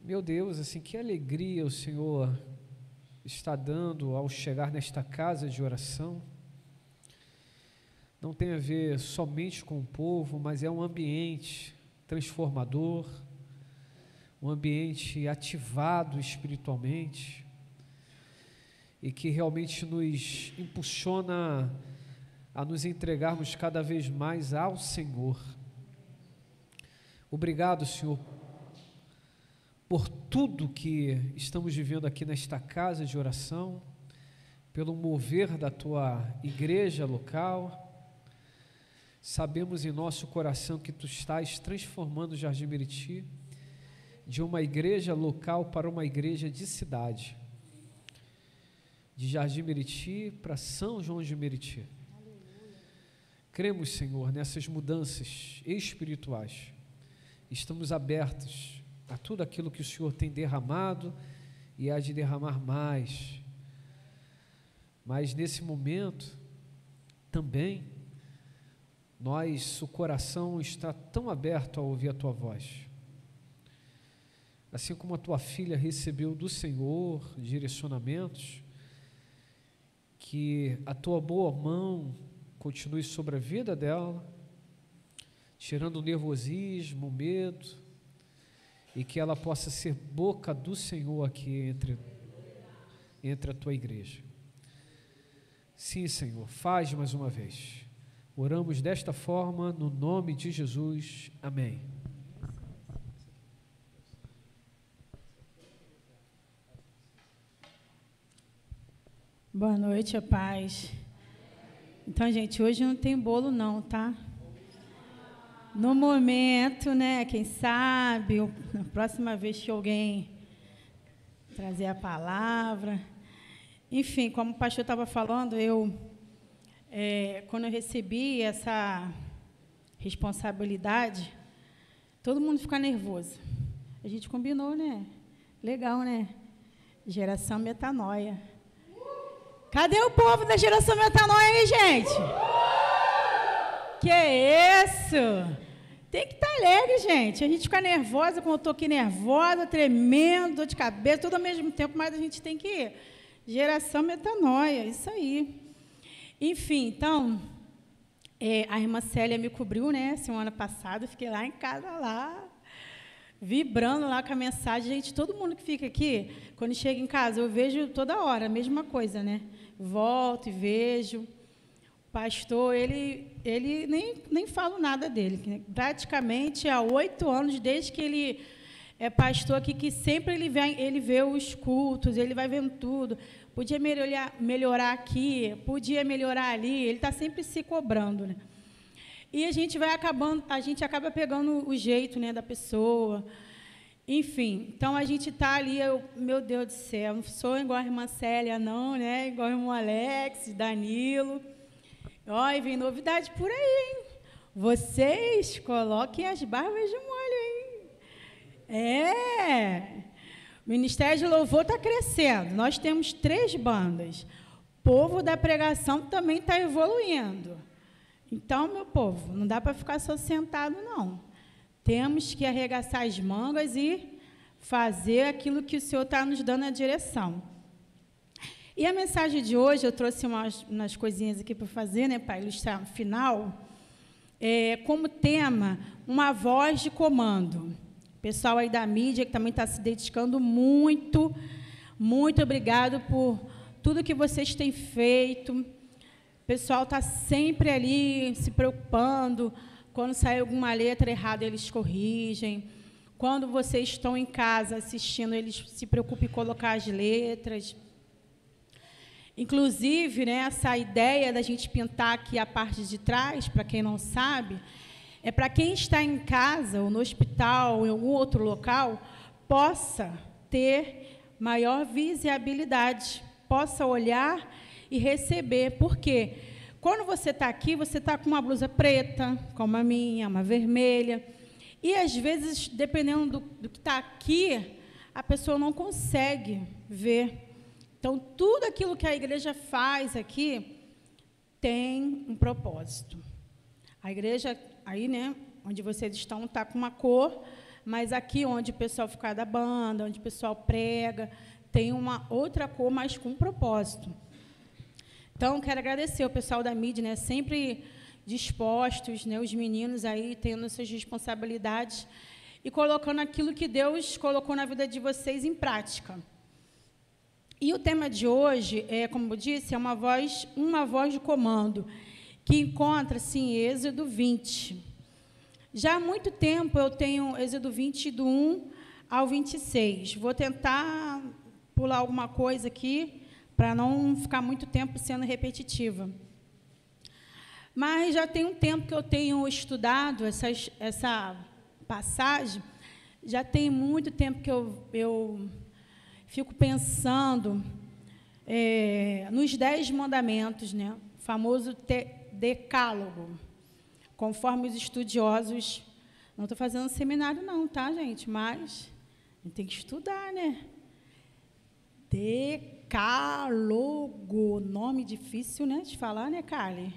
Meu Deus, assim, que alegria o Senhor está dando ao chegar nesta casa de oração. Não tem a ver somente com o povo, mas é um ambiente transformador, um ambiente ativado espiritualmente e que realmente nos impulsiona a nos entregarmos cada vez mais ao Senhor. Obrigado, Senhor, por tudo que estamos vivendo aqui nesta casa de oração, pelo mover da Tua igreja local. Sabemos em nosso coração que Tu estás transformando o Jardim Meriti de uma igreja local para uma igreja de cidade, de Jardim Meriti para São João de Meriti. Cremos, Senhor, nessas mudanças espirituais. Estamos abertos a tudo aquilo que o Senhor tem derramado e há de derramar mais. Mas nesse momento, também, o coração está tão aberto a ouvir a Tua voz. Assim como a Tua filha recebeu do Senhor direcionamentos, que a Tua boa mão continue sobre a vida dela, tirando o nervosismo, o medo, e que ela possa ser boca do Senhor aqui entre a Tua igreja. Sim, Senhor, faz mais uma vez. Oramos desta forma, no nome de Jesus. Amém. Boa noite, a paz. Então, gente, hoje não tem bolo não, tá? No momento, né, quem sabe, na próxima vez que alguém trazer a palavra. Enfim, como o pastor estava falando, quando eu recebi essa responsabilidade, todo mundo fica nervoso. A gente combinou, né? Legal, né? Geração metanoia. Cadê o povo da geração metanoia aí, gente? Que isso? Tem que estar alegre, gente. A gente fica nervosa, como eu estou aqui nervosa, tremendo, dor de cabeça, tudo ao mesmo tempo, mas a gente tem que ir. Geração metanoia, isso aí. Enfim, então, a irmã Célia me cobriu, né, semana passada, eu fiquei lá em casa, lá, vibrando lá com a mensagem. Gente, todo mundo que fica aqui, quando chega em casa, eu vejo toda hora a mesma coisa, né? Volto e vejo. O pastor, ele nem falo nada dele, né? Praticamente há 8 anos, desde que ele é pastor aqui, que sempre ele vê os cultos, ele vai vendo tudo. Podia melhorar aqui, podia melhorar ali, ele está sempre se cobrando, né? E a gente acaba pegando o jeito, né, da pessoa. Enfim, então a gente está ali, meu Deus do céu, não sou igual a irmã Célia, não, né? Igual o irmão Alex, Danilo. Ó, e vem novidade por aí, hein? Vocês coloquem as barbas de molho, hein? O Ministério de Louvor está crescendo. Nós temos 3 bandas. O povo da pregação também está evoluindo. Então, meu povo, não dá para ficar só sentado, não. Temos que arregaçar as mangas e fazer aquilo que o Senhor está nos dando a direção. E a mensagem de hoje, eu trouxe umas coisinhas aqui para fazer, né, para ilustrar no final, como tema, uma voz de comando. O pessoal aí da mídia, que também está se dedicando muito, muito obrigado por tudo que vocês têm feito. O pessoal está sempre ali se preocupando. Quando sai alguma letra errada, eles corrigem. Quando vocês estão em casa assistindo, eles se preocupam em colocar as letras. Inclusive, né, essa ideia da gente pintar aqui a parte de trás, para quem não sabe, é para quem está em casa, ou no hospital, ou em algum outro local, possa ter maior visibilidade, possa olhar e receber. Por quê? Quando você está aqui, você está com uma blusa preta, como a minha, uma vermelha, e, às vezes, dependendo do que está aqui, a pessoa não consegue ver. Então, tudo aquilo que a igreja faz aqui tem um propósito. A igreja, aí, né, onde vocês estão, está com uma cor, mas aqui onde o pessoal fica da banda, onde o pessoal prega, tem uma outra cor, mas com propósito. Então, quero agradecer ao pessoal da mídia, né, sempre dispostos, né, os meninos aí tendo suas responsabilidades e colocando aquilo que Deus colocou na vida de vocês em prática. E o tema de hoje, como eu disse, é uma voz de comando, que encontra-se em Êxodo 20. Já há muito tempo eu tenho Êxodo 20, do 1 ao 26. Vou tentar pular alguma coisa aqui, para não ficar muito tempo sendo repetitiva. Mas já tem um tempo que eu tenho estudado essa passagem, já tem muito tempo que eu fico pensando nos 10 mandamentos, né? O famoso decálogo, conforme os estudiosos. Não estou fazendo seminário não, tá, gente? Mas a gente tem que estudar, né? Decálogo, nome difícil, né, de falar, né, Carly?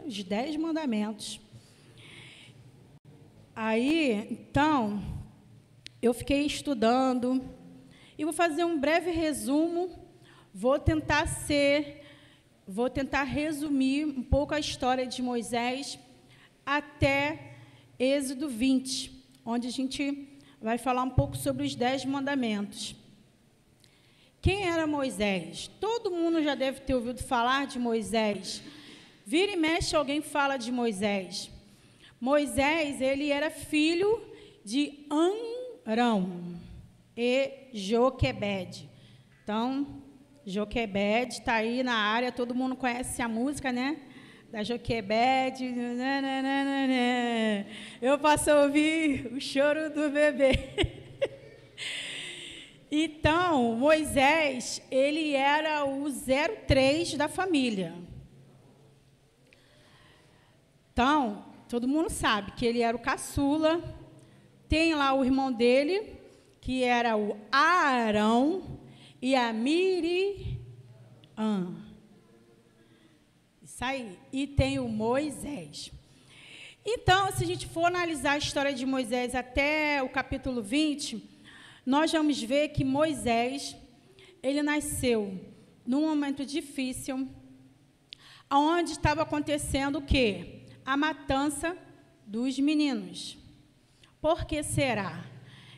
Os 10 mandamentos. Aí, então, eu fiquei estudando e vou fazer um breve resumo. Vou tentar resumir um pouco a história de Moisés até Êxodo 20, onde a gente vai falar um pouco sobre os 10 mandamentos. Quem era Moisés? Todo mundo já deve ter ouvido falar de Moisés. Vira e mexe, alguém fala de Moisés. Moisés, ele era filho de Amrão e Joquebede. Então, Joquebede está aí na área, todo mundo conhece a música, né? Da Joquebede. Eu posso ouvir o choro do bebê. Então, Moisés, ele era o 03 da família. Então, todo mundo sabe que ele era o caçula. Tem lá o irmão dele, que era o Arão e a Miriam. Isso aí. E tem o Moisés. Então, se a gente for analisar a história de Moisés até o capítulo 20, nós vamos ver que Moisés, ele nasceu num momento difícil, onde estava acontecendo o quê? A matança dos meninos. Por que será?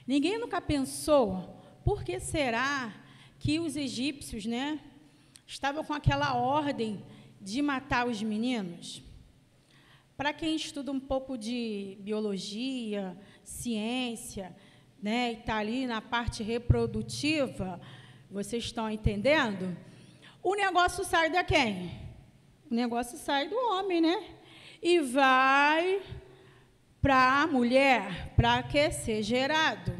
Ninguém nunca pensou, por que será que os egípcios, né, estavam com aquela ordem de matar os meninos? Para quem estuda um pouco de biologia, ciência, né, e está ali na parte reprodutiva, vocês estão entendendo? O negócio sai de quem? O negócio sai do homem, né? E vai para a mulher, para que ser gerado.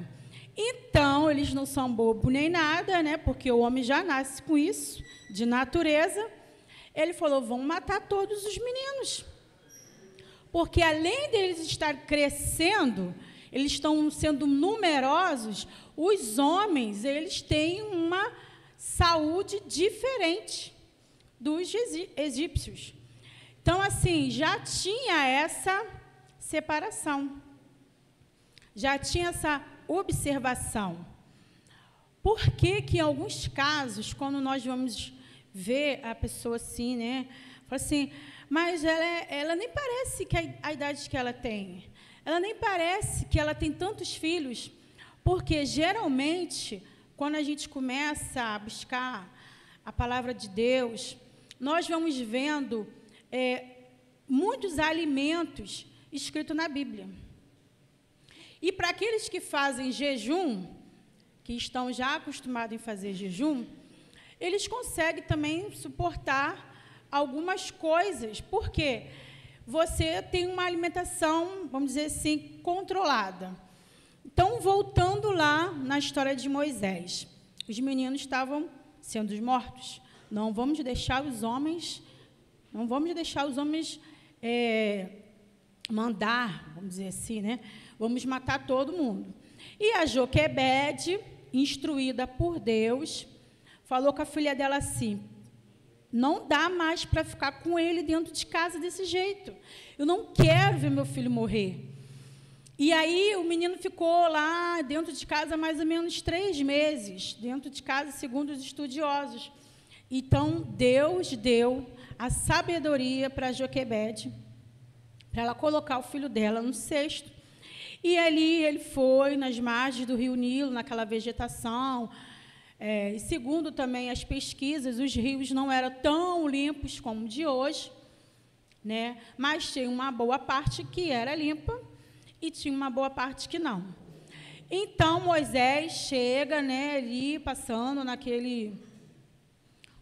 Então, eles não são bobo nem nada, né? Porque o homem já nasce com isso, de natureza. Ele falou, vamos matar todos os meninos. Porque, além deles estar crescendo, eles estão sendo numerosos, os homens, eles têm uma saúde diferente dos egípcios. Então, assim, já tinha essa separação, já tinha essa observação. Por que que, em alguns casos, quando nós vamos ver a pessoa assim, né, fala assim, mas ela nem parece que a idade que ela tem. Ela nem parece que ela tem tantos filhos, porque, geralmente, quando a gente começa a buscar a palavra de Deus, nós vamos vendo muitos alimentos escritos na Bíblia. E para aqueles que fazem jejum, que estão já acostumados em fazer jejum, eles conseguem também suportar algumas coisas, porque você tem uma alimentação, vamos dizer assim, controlada. Então, voltando lá na história de Moisés, os meninos estavam sendo mortos. Não vamos deixar os homens mandar, vamos dizer assim, né? Vamos matar todo mundo. E a Joquebede, instruída por Deus, falou com a filha dela assim, não dá mais para ficar com ele dentro de casa desse jeito. Eu não quero ver meu filho morrer. E aí o menino ficou lá dentro de casa mais ou menos 3 meses, dentro de casa, segundo os estudiosos. Então, Deus deu a sabedoria para Joquebede, para ela colocar o filho dela no cesto. E ali ele foi nas margens do rio Nilo, naquela vegetação. E segundo também as pesquisas, os rios não eram tão limpos como de hoje, né? Mas tinha uma boa parte que era limpa e tinha uma boa parte que não. Então, Moisés chega, né, ali passando naquele,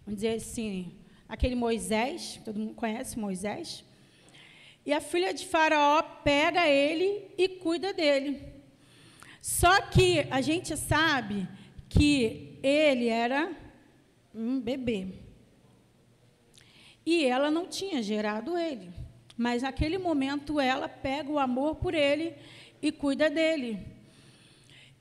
vamos dizer assim, aquele Moisés, todo mundo conhece Moisés, e a filha de Faraó pega ele e cuida dele. Só que a gente sabe que ele era um bebê. E ela não tinha gerado ele. Mas naquele momento ela pega o amor por ele e cuida dele.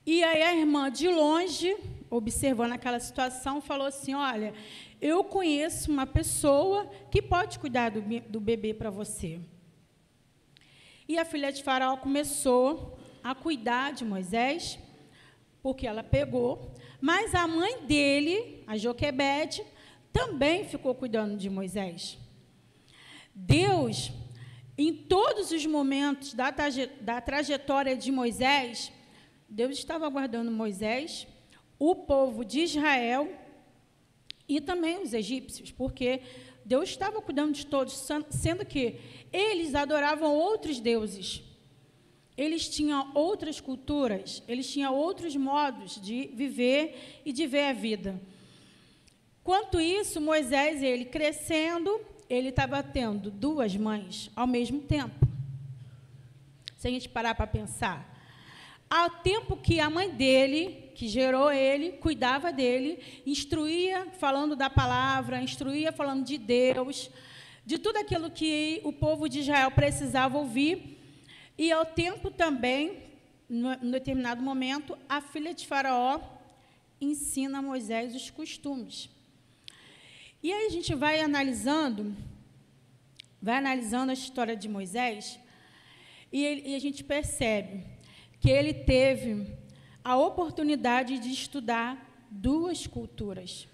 E aí a irmã de longe, observando aquela situação, falou assim: olha, eu conheço uma pessoa que pode cuidar do bebê para você. E a filha de Faraó começou a cuidar de Moisés, porque ela pegou, mas a mãe dele, a Joquebede, também ficou cuidando de Moisés. Deus, em todos os momentos da trajetória de Moisés, Deus estava guardando Moisés, o povo de Israel e também os egípcios, porque Deus estava cuidando de todos, sendo que eles adoravam outros deuses. Eles tinham outras culturas, eles tinham outros modos de viver e de ver a vida. Quanto isso, Moisés, ele crescendo, ele estava tendo 2 mães ao mesmo tempo. Se a gente parar para pensar, ao tempo que a mãe dele, que gerou ele, cuidava dele, instruía falando da palavra, instruía falando de Deus, de tudo aquilo que o povo de Israel precisava ouvir. E ao tempo também, em determinado momento, a filha de Faraó ensina a Moisés os costumes. E aí a gente vai analisando a história de Moisés, e a gente percebe que ele teve a oportunidade de estudar 2 culturas.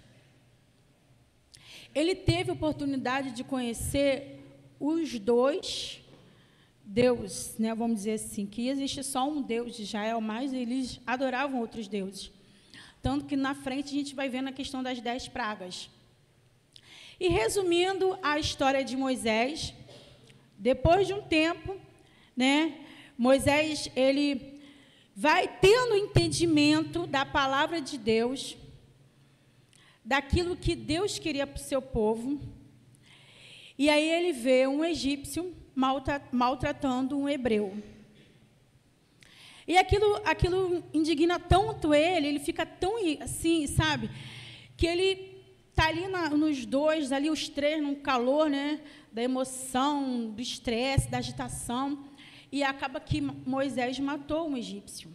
Ele teve a oportunidade de conhecer os 2 deuses, né, vamos dizer assim, que existe só um Deus de Israel, mas eles adoravam outros deuses. Tanto que na frente a gente vai vendo a questão das 10 pragas. E resumindo a história de Moisés, depois de um tempo, né, Moisés, ele vai tendo entendimento da palavra de Deus, daquilo que Deus queria para o seu povo, e aí ele vê um egípcio maltratando um hebreu. E aquilo indigna tanto ele fica tão assim, sabe, que ele está ali nos 2, ali os 3, no calor, né, da emoção, do estresse, da agitação, e acaba que Moisés matou um egípcio.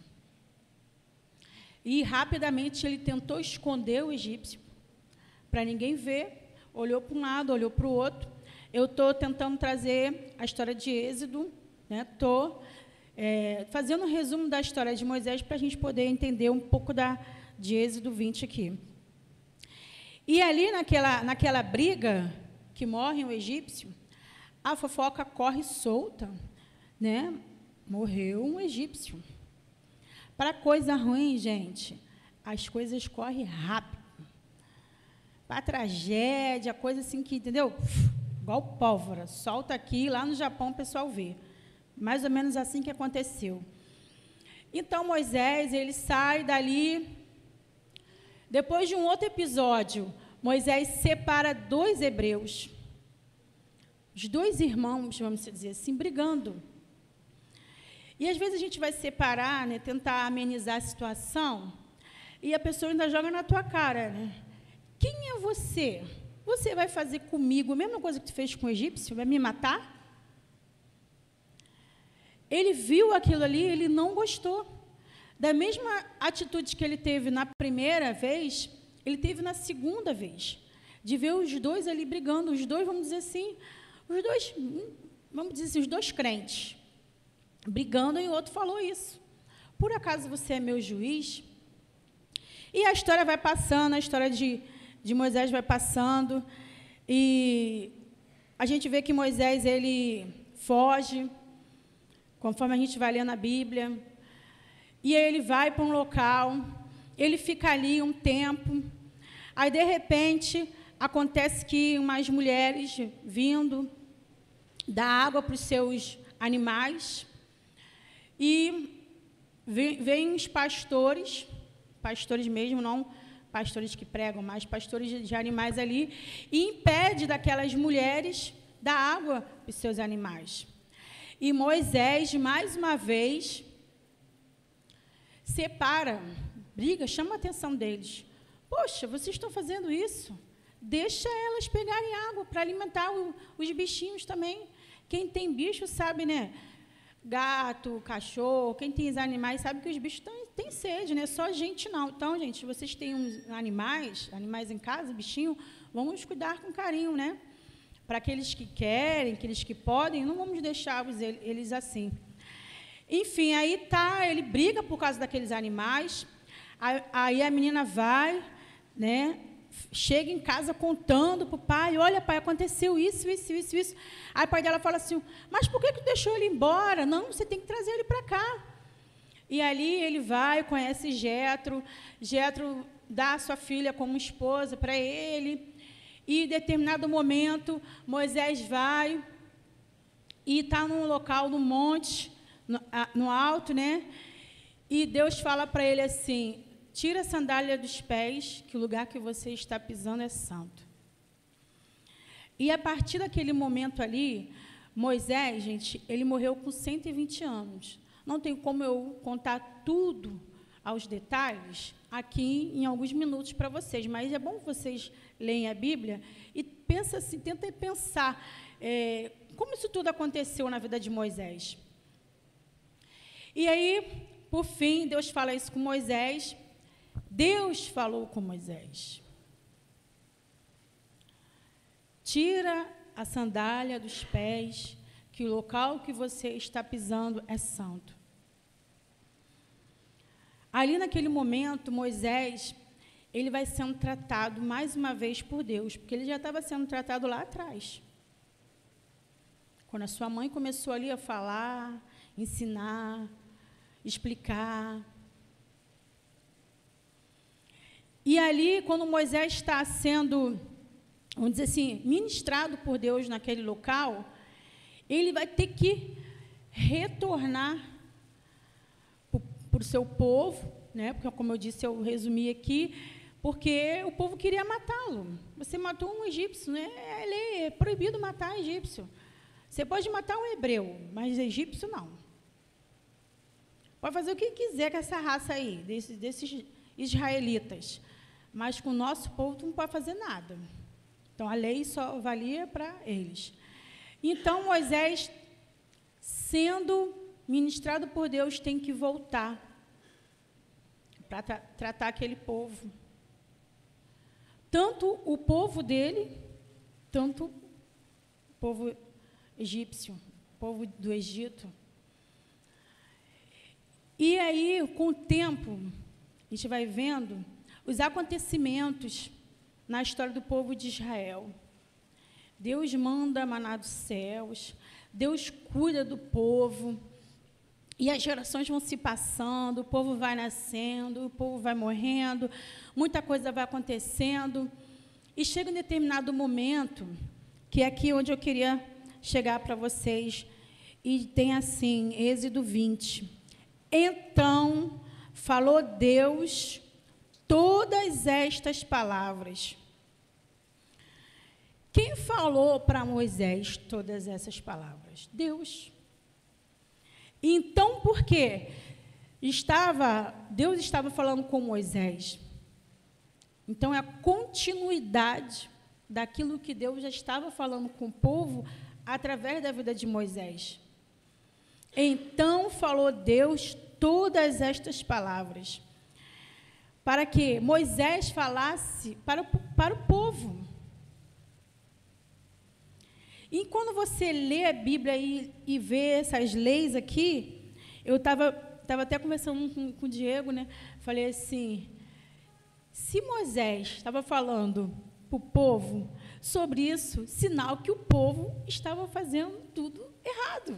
E rapidamente ele tentou esconder o egípcio, para ninguém ver, olhou para um lado, olhou para o outro. Eu estou tentando trazer a história de Êxodo, né? Estou fazendo um resumo da história de Moisés para a gente poder entender um pouco de Êxodo 20 aqui. E ali naquela briga que morre um egípcio, a fofoca corre solta, né? Morreu um egípcio. Para coisa ruim, gente, as coisas correm rápido. Para tragédia, coisa assim que, entendeu? Igual pólvora, solta aqui, lá no Japão o pessoal vê. Mais ou menos assim que aconteceu. Então, Moisés, ele sai dali. Depois de um outro episódio, Moisés separa 2 hebreus. Os 2 irmãos, vamos dizer assim, brigando. E, às vezes, a gente vai separar, né, tentar amenizar a situação, e a pessoa ainda joga na tua cara, né? Quem é você? Você vai fazer comigo a mesma coisa que tu fez com o egípcio? Vai me matar? Ele viu aquilo ali, ele não gostou. Da mesma atitude que ele teve na primeira vez, ele teve na segunda vez. De ver os 2 ali brigando, os 2, vamos dizer assim, os 2 crentes. brigando e o outro falou isso. Por acaso você é meu juiz? E a história vai passando, a história de Moisés vai passando, e a gente vê que Moisés, ele foge, conforme a gente vai ler na Bíblia, e aí ele vai para um local, ele fica ali um tempo, aí, de repente, acontece que umas mulheres vindo dar água para os seus animais, e vêm os pastores mesmo, não pastores que pregam, mas pastores de animais ali, e impede daquelas mulheres dar água para os seus animais. E Moisés, mais uma vez, separa, briga, chama a atenção deles. Poxa, vocês estão fazendo isso? Deixa elas pegarem água para alimentar os bichinhos também. Quem tem bicho sabe, né? Gato, cachorro, quem tem os animais sabe que os bichos têm sede, né? Só a gente não. Então, gente, vocês têm uns animais em casa, bichinho, vamos cuidar com carinho, né? Para aqueles que querem, aqueles que podem, não vamos deixar eles assim. Enfim, aí tá, ele briga por causa daqueles animais, aí a menina vai, né? Chega em casa contando para o pai, olha, pai, aconteceu isso. Aí o pai dela fala assim, mas por que deixou ele embora? Não, você tem que trazer ele para cá. E ali ele vai, conhece Jetro dá a sua filha como esposa para ele, e em determinado momento, Moisés vai, e está num local, no monte, no alto, né? E Deus fala para ele assim, tira a sandália dos pés, que o lugar que você está pisando é santo. E a partir daquele momento ali, Moisés, gente, ele morreu com 120 anos. Não tem como eu contar tudo aos detalhes aqui em alguns minutos para vocês, mas é bom que vocês leem a Bíblia e tentem pensar como isso tudo aconteceu na vida de Moisés. E aí, por fim, Deus fala isso com Moisés. Deus falou com Moisés, tira a sandália dos pés, que o local que você está pisando é santo. Ali naquele momento, Moisés, ele vai sendo tratado mais uma vez por Deus, porque ele já estava sendo tratado lá atrás. Quando a sua mãe começou ali a falar, ensinar, explicar. E ali, quando Moisés está sendo, vamos dizer assim, ministrado por Deus naquele local, ele vai ter que retornar para o seu povo, né? Porque, como eu disse, eu resumi aqui, porque o povo queria matá-lo. Você matou um egípcio, né? É proibido matar egípcio. Você pode matar um hebreu, mas egípcio não. Pode fazer o que quiser com essa raça aí, desses israelitas. Mas com o nosso povo, tu não pode fazer nada. Então, a lei só valia para eles. Então, Moisés, sendo ministrado por Deus, tem que voltar para tratar aquele povo. Tanto o povo dele, tanto o povo egípcio, o povo do Egito. E aí, com o tempo, a gente vai vendo os acontecimentos na história do povo de Israel. Deus manda maná dos céus, Deus cuida do povo, e as gerações vão se passando, o povo vai nascendo, o povo vai morrendo, muita coisa vai acontecendo, e chega um determinado momento, que é aqui onde eu queria chegar para vocês, e tem assim, Êxodo 20. Então, falou Deus todas estas palavras. Quem falou para Moisés todas essas palavras? Deus. Então, por quê? Deus estava falando com Moisés. Então, é a continuidade daquilo que Deus já estava falando com o povo através da vida de Moisés. Então, falou Deus todas estas palavras, para que Moisés falasse para o povo. E quando você lê a Bíblia e vê essas leis aqui, eu estava até conversando com o Diego, né? Falei assim, se Moisés estava falando para o povo sobre isso, sinal que o povo estava fazendo tudo errado.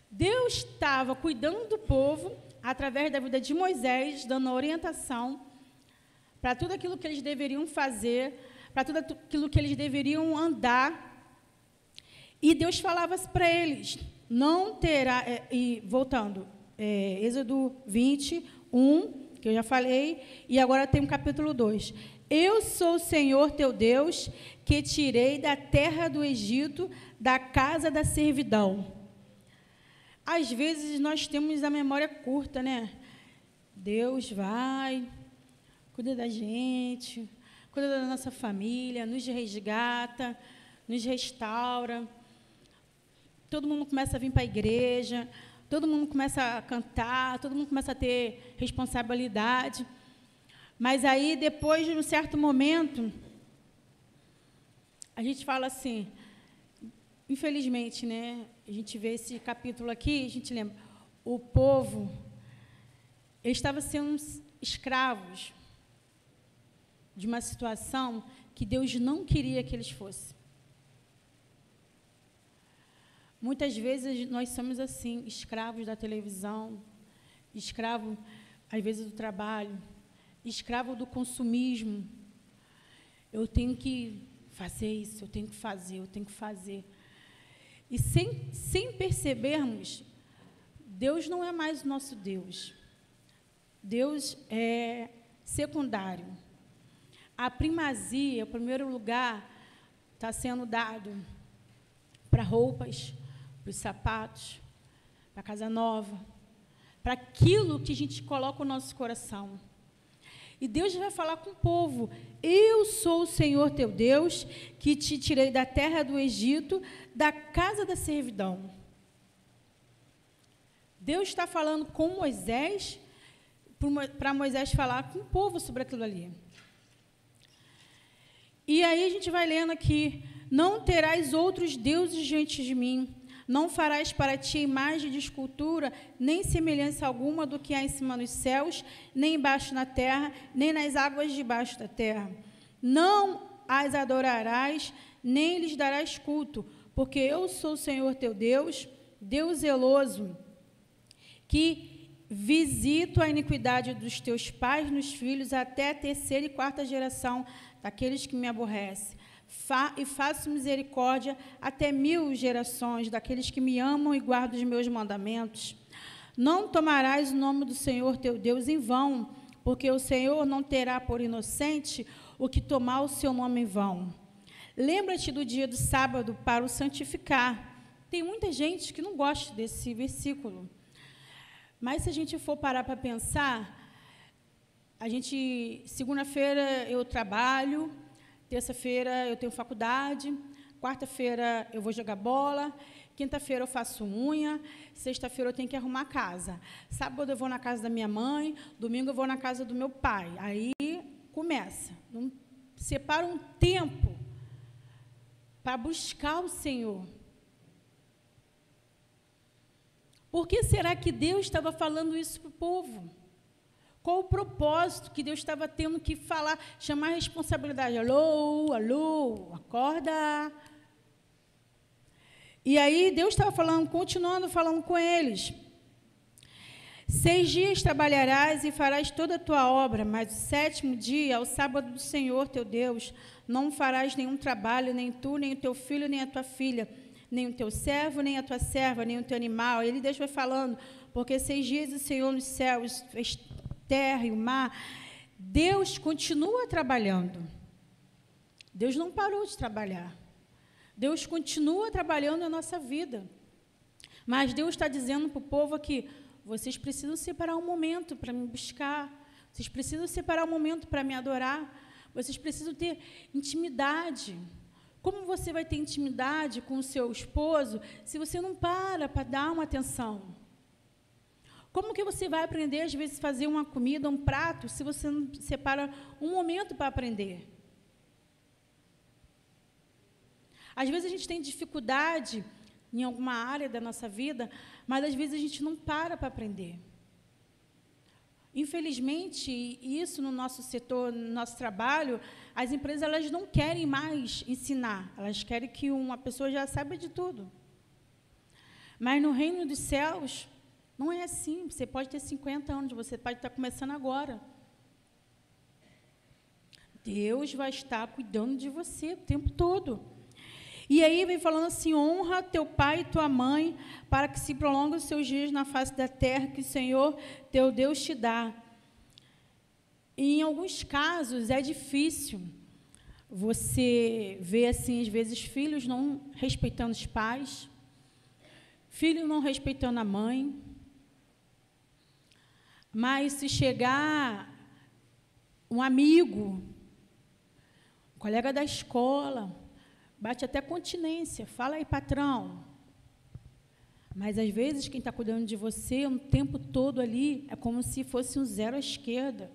Deus estava cuidando do povo através da vida de Moisés, dando orientação para tudo aquilo que eles deveriam fazer, para tudo aquilo que eles deveriam andar. E Deus falava para eles, não terá, voltando, Êxodo 21, que eu já falei, e agora tem o capítulo 2. Eu sou o Senhor teu Deus, que tirei da terra do Egito, da casa da servidão. Às vezes nós temos a memória curta, né? Deus vai, cuida da gente, cuida da nossa família, nos resgata, nos restaura. Todo mundo começa a vir para a igreja, todo mundo começa a cantar, todo mundo começa a ter responsabilidade. Mas aí, depois de um certo momento, a gente fala assim, infelizmente, né? A gente vê esse capítulo aqui, a gente lembra, o povo, eles estavam sendo escravos de uma situação que Deus não queria que eles fossem. Muitas vezes nós somos assim, escravos da televisão, escravos, às vezes, do trabalho, escravo do consumismo. Eu tenho que fazer isso, eu tenho que fazer. E sem percebermos, Deus não é mais o nosso Deus. Deus é secundário. A primazia, o primeiro lugar, está sendo dado para roupas, para os sapatos, para a casa nova, para aquilo que a gente coloca o nosso coração. E Deus vai falar com o povo, eu sou o Senhor teu Deus, que te tirei da terra do Egito, da casa da servidão. Deus está falando com Moisés, para Moisés falar com o povo sobre aquilo ali. E aí a gente vai lendo aqui, não terás outros deuses diante de mim, não farás para ti imagem de escultura, nem semelhança alguma do que há em cima nos céus, nem embaixo na terra, nem nas águas debaixo da terra. Não as adorarás, nem lhes darás culto, porque eu sou o Senhor teu Deus, Deus zeloso, que visito a iniquidade dos teus pais nos filhos até a terceira e quarta geração daqueles que me aborrecem. E faço misericórdia até 1000 gerações daqueles que me amam e guardam os meus mandamentos. Não tomarás o nome do Senhor teu Deus em vão, porque o Senhor não terá por inocente o que tomar o seu nome em vão. Lembra-te do dia do sábado para o santificar. Tem muita gente que não gosta desse versículo. Mas se a gente for parar para pensar, segunda-feira eu trabalho, terça-feira eu tenho faculdade, quarta-feira eu vou jogar bola, quinta-feira eu faço unha, sexta-feira eu tenho que arrumar a casa, sábado eu vou na casa da minha mãe, domingo eu vou na casa do meu pai. Aí começa, separa um tempo para buscar o Senhor. Por que será que Deus estava falando isso para o povo? Qual o propósito que Deus estava tendo que falar, chamar a responsabilidade? Alô, alô, acorda. E aí Deus estava falando, continuando falando com eles. 6 dias trabalharás e farás toda a tua obra, mas o 7º dia, ao sábado do Senhor teu Deus, não farás nenhum trabalho, nem tu, nem o teu filho, nem a tua filha, nem o teu servo, nem a tua serva, nem o teu animal. Ele Deus vai falando, porque 6 dias o Senhor nos céus fez terra e o mar. Deus continua trabalhando. Deus não parou de trabalhar. Deus continua trabalhando na nossa vida. Mas Deus está dizendo para o povo aqui, vocês precisam separar um momento para me buscar, vocês precisam separar um momento para me adorar, vocês precisam ter intimidade. Como você vai ter intimidade com o seu esposo se você não para dar uma atenção? Como que você vai aprender, às vezes, fazer uma comida, um prato, se você não separa um momento para aprender? Às vezes a gente tem dificuldade em alguma área da nossa vida, mas às vezes a gente não para aprender. Infelizmente, isso no nosso setor, no nosso trabalho, as empresas elas não querem mais ensinar, elas querem que uma pessoa já saiba de tudo. Mas no reino dos céus, não é assim. Você pode ter 50 anos, você pode estar começando agora. Deus vai estar cuidando de você o tempo todo. E aí vem falando assim, honra teu pai e tua mãe, para que se prolonguem os seus dias na face da terra, que o Senhor, teu Deus, te dá. E em alguns casos é difícil você ver, assim, às vezes, filhos não respeitando os pais, filho não respeitando a mãe. Mas se chegar um amigo, um colega da escola, bate até continência, fala aí, patrão. Mas, às vezes, quem está cuidando de você, o tempo todo ali, é como se fosse um zero à esquerda.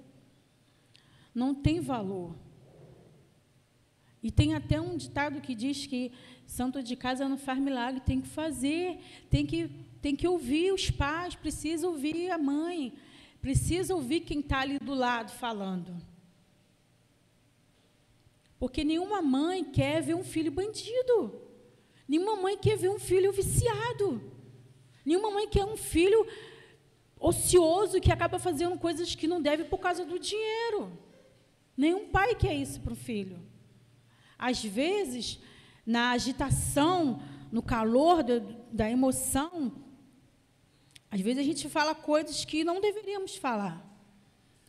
Não tem valor. E tem até um ditado que diz que santo de casa não faz milagre, tem que fazer, tem que ouvir os pais, precisa ouvir a mãe, precisa ouvir quem está ali do lado falando. Porque nenhuma mãe quer ver um filho bandido. Nenhuma mãe quer ver um filho viciado. Nenhuma mãe quer um filho ocioso que acaba fazendo coisas que não deve por causa do dinheiro. Nenhum pai quer isso para o filho. Às vezes, na agitação, no calor da emoção, às vezes a gente fala coisas que não deveríamos falar.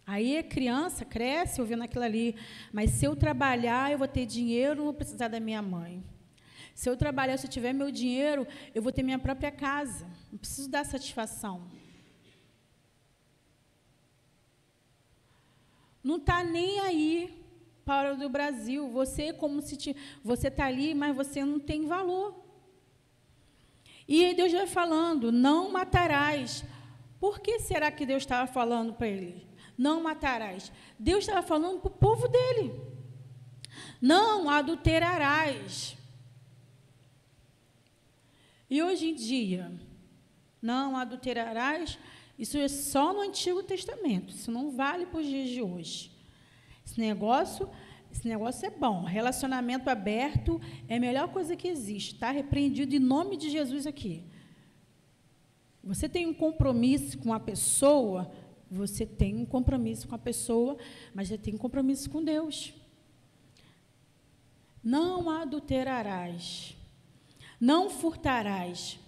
Aí a criança cresce ouvindo aquilo ali, mas se eu trabalhar, eu vou ter dinheiro, não vou precisar da minha mãe. Se eu trabalhar, se eu tiver meu dinheiro, eu vou ter minha própria casa. Não preciso dar satisfação. Não está nem aí para o do Brasil. Você como se você está ali, mas você não tem valor. E aí Deus vai falando, não matarás. Por que será que Deus estava falando para ele? Não matarás. Deus estava falando para o povo dele. Não adulterarás. E hoje em dia, não adulterarás, isso é só no Antigo Testamento. Isso não vale para os dias de hoje. Esse negócio é bom. Relacionamento aberto é a melhor coisa que existe. Está repreendido em nome de Jesus aqui. Você tem um compromisso com a pessoa, você tem um compromisso com a pessoa, mas você tem um compromisso com Deus. Não adulterarás. Não furtarás.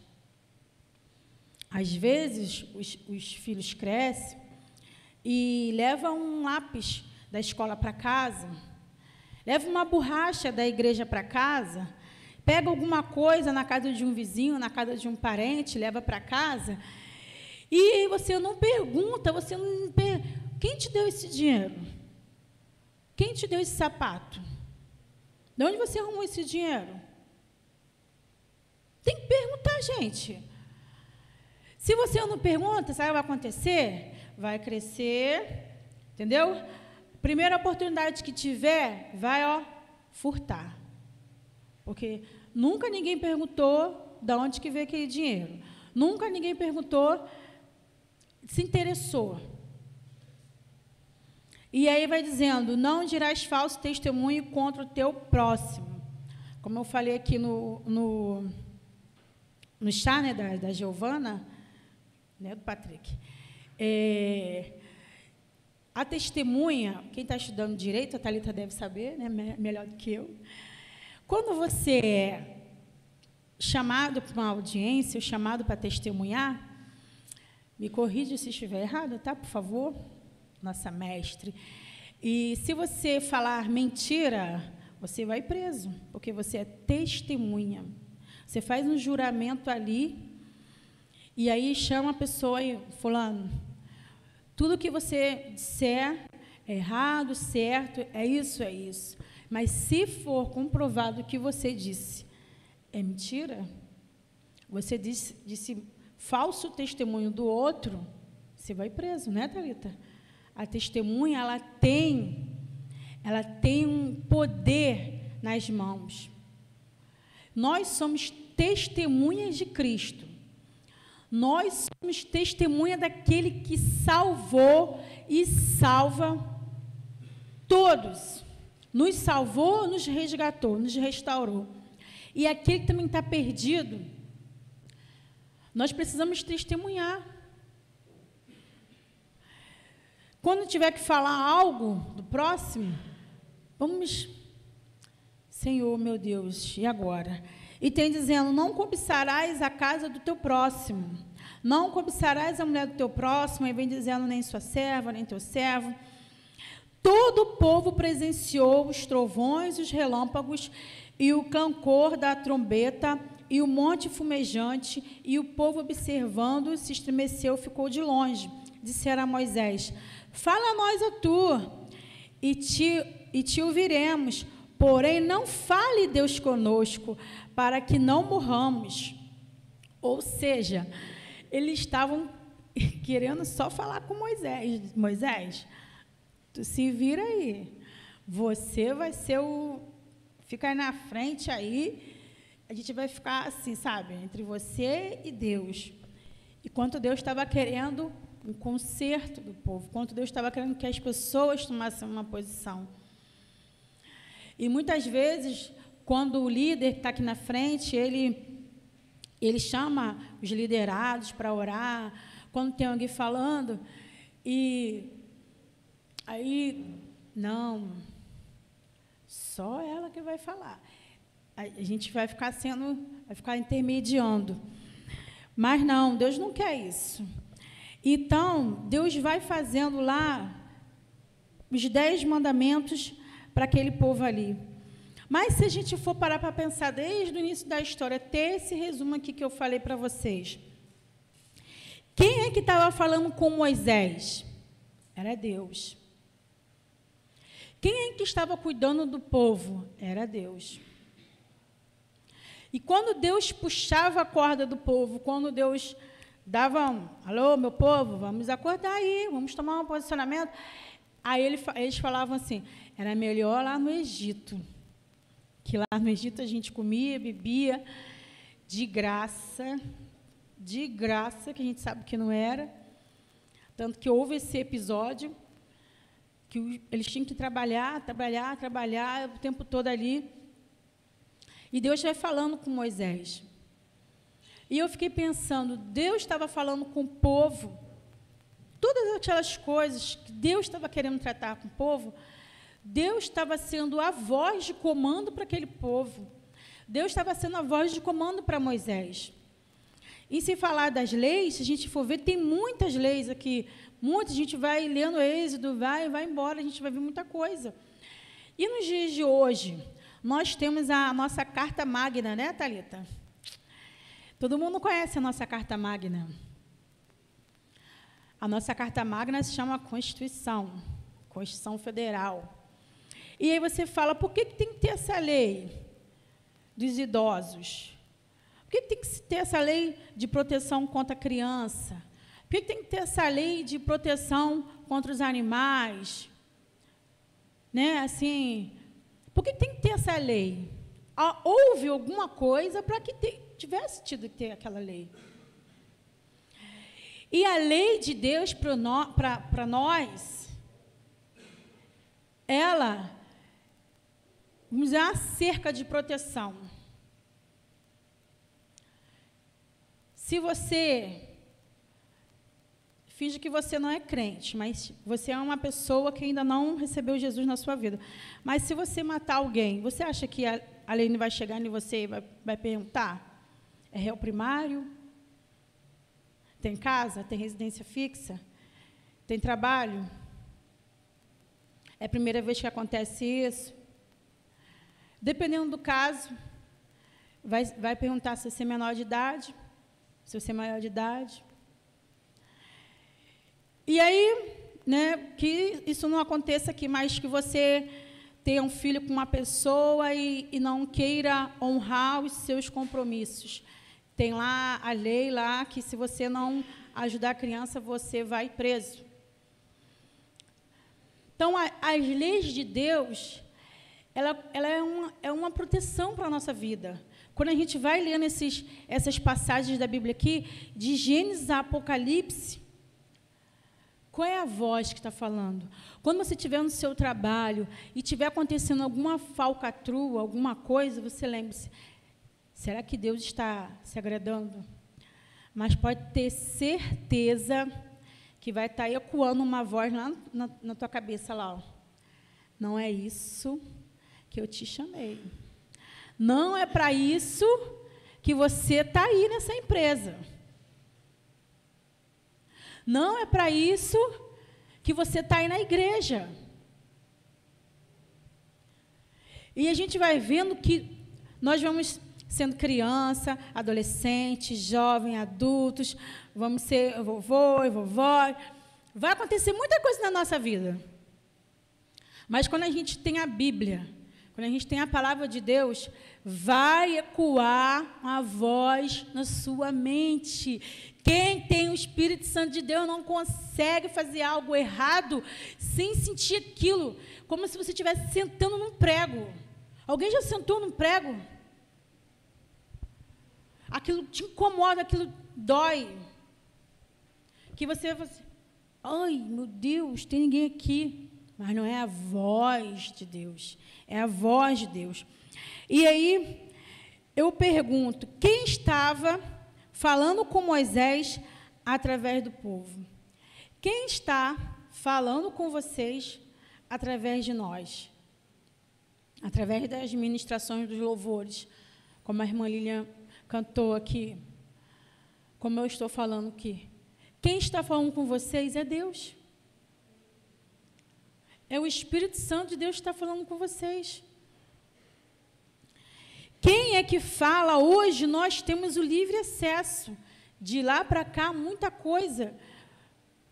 Às vezes, os filhos crescem e levam um lápis da escola para casa, leva uma borracha da igreja para casa, pega alguma coisa na casa de um vizinho, na casa de um parente, leva para casa, e você não pergunta, quem te deu esse dinheiro? Quem te deu esse sapato? De onde você arrumou esse dinheiro? Tem que perguntar, gente. Se você não pergunta, sabe o que vai acontecer? Vai crescer, entendeu? Primeira oportunidade que tiver, vai, furtar. Porque nunca ninguém perguntou de onde que veio aquele dinheiro. Nunca ninguém perguntou, se interessou. E aí vai dizendo, não dirás falso testemunho contra o teu próximo. Como eu falei aqui no chá, né, da Giovana, né, do Patrick. A testemunha, quem está estudando direito, a Thalita deve saber, né, melhor do que eu. Quando você é chamado para uma audiência, ou chamado para testemunhar, me corrija se estiver errado, tá, por favor, nossa mestre. E se você falar mentira, você vai preso, porque você é testemunha. Você faz um juramento ali, e aí chama a pessoa e fulano, tudo que você disser é errado, certo, é isso. Mas se for comprovado que você disse é mentira, você disse falso testemunho do outro, você vai preso, né, Thalita? A testemunha, ela tem um poder nas mãos. Nós somos testemunhas de Cristo. Nós somos testemunha daquele que salvou e salva todos. Nos salvou, nos resgatou, nos restaurou. E aquele que também está perdido, nós precisamos testemunhar. Quando tiver que falar algo do próximo, vamos, Senhor, meu Deus, e agora? E tem dizendo, não cobiçarás a casa do teu próximo, não cobiçarás a mulher do teu próximo, e vem dizendo, nem sua serva, nem teu servo. Todo o povo presenciou os trovões, os relâmpagos, e o clangor da trombeta, e o monte fumejante, e o povo observando, se estremeceu, ficou de longe. Disseram a Moisés, fala a nós a tu, e te ouviremos, porém não fale Deus conosco, para que não morramos. Ou seja, eles estavam querendo só falar com Moisés. Moisés, tu se vira aí, você vai ser fica aí na frente aí, a gente vai ficar assim, sabe, entre você e Deus. E quanto Deus estava querendo um conserto do povo, quanto Deus estava querendo que as pessoas tomassem uma posição. E muitas vezes, quando o líder que está aqui na frente, ele chama os liderados para orar, quando tem alguém falando, e aí, não, só ela que vai falar. A gente vai ficar intermediando. Mas não, Deus não quer isso. Então, Deus vai fazendo lá os 10 mandamentos para aquele povo ali. Mas se a gente for parar para pensar desde o início da história, ter esse resumo aqui que eu falei para vocês. Quem é que estava falando com Moisés? Era Deus. Quem é que estava cuidando do povo? Era Deus. E quando Deus puxava a corda do povo, quando Deus dava alô, meu povo, vamos acordar aí, vamos tomar um posicionamento. Aí eles falavam assim, era melhor lá no Egito, que lá no Egito a gente comia, bebia, de graça, que a gente sabe que não era. Tanto que houve esse episódio, que eles tinham que trabalhar o tempo todo ali. E Deus vai falando com Moisés. E eu fiquei pensando, Deus estava falando com o povo, todas aquelas coisas que Deus estava querendo tratar com o povo, Deus estava sendo a voz de comando para aquele povo. Deus estava sendo a voz de comando para Moisés. E se falar das leis, se a gente for ver, tem muitas leis aqui, muitas, a gente vai lendo Êxodo, vai embora, a gente vai ver muita coisa. E nos dias de hoje, nós temos a nossa Carta Magna, né, Thalita? Todo mundo conhece a nossa Carta Magna. A nossa Carta Magna se chama Constituição Federal. E aí você fala, por que tem que ter essa lei dos idosos? Por que tem que ter essa lei de proteção contra a criança? Por que tem que ter essa lei de proteção contra os animais? Né? Assim, por que tem que ter essa lei? Houve alguma coisa para que tivesse tido que ter aquela lei. E a lei de Deus para nós, ela, vamos dizer, uma cerca de proteção. Se você finge que você não é crente, mas você é uma pessoa que ainda não recebeu Jesus na sua vida. Mas se você matar alguém, você acha que a lei não vai chegar em você e vai perguntar? É réu primário? Tem casa? Tem residência fixa? Tem trabalho? É a primeira vez que acontece isso? Dependendo do caso, vai perguntar se você é menor de idade, se você é maior de idade. E aí, né, que isso não aconteça aqui, mas que você tenha um filho com uma pessoa e não queira honrar os seus compromissos. Tem lá a lei lá que se você não ajudar a criança, você vai preso. Então, as leis de Deus, ela é uma proteção para a nossa vida. quando a gente vai lendo essas passagens da Bíblia aqui, de Gênesis a Apocalipse, qual é a voz que está falando? Quando você estiver no seu trabalho e estiver acontecendo alguma falcatrua, alguma coisa, você lembre-se, será que Deus está se agradando? Mas pode ter certeza que vai estar ecoando uma voz lá na tua cabeça, lá, ó. Não é isso que eu te chamei. Não é para isso que você está aí nessa empresa. Não é para isso que você está aí na igreja. E a gente vai vendo que nós vamos sendo criança, adolescente, jovem, adultos, vamos ser vovô e vovó. Vai acontecer muita coisa na nossa vida. Mas quando a gente tem a Bíblia, quando a gente tem a palavra de Deus, vai ecoar a voz na sua mente. Quem tem o Espírito Santo de Deus não consegue fazer algo errado sem sentir aquilo, como se você estivesse sentando num prego. Alguém já sentou num prego? Aquilo te incomoda, aquilo dói. Que você fala assim, ai, meu Deus, tem ninguém aqui. Mas não é a voz de Deus, é a voz de Deus. E aí, eu pergunto, quem estava falando com Moisés através do povo? Quem está falando com vocês através de nós? Através das ministrações dos louvores, como a irmã Lilian cantou aqui, como eu estou falando aqui. Quem está falando com vocês é Deus. É o Espírito Santo de Deus que está falando com vocês. Quem é que fala hoje? Nós temos o livre acesso. De lá para cá, muita coisa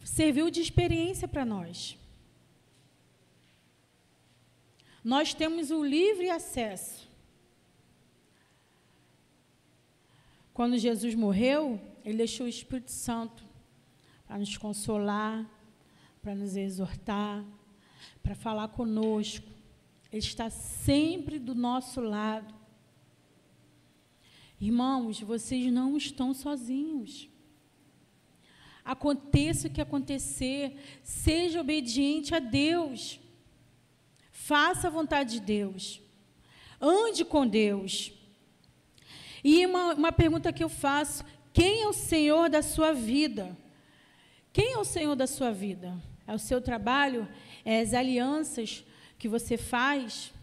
serviu de experiência para nós. Nós temos o livre acesso. Quando Jesus morreu, Ele deixou o Espírito Santo para nos consolar, para nos exortar, para falar conosco. Ele está sempre do nosso lado. Irmãos, vocês não estão sozinhos. Aconteça o que acontecer, seja obediente a Deus. Faça a vontade de Deus. Ande com Deus. E uma pergunta que eu faço, quem é o Senhor da sua vida? Quem é o Senhor da sua vida? É o seu trabalho? É as alianças que você faz?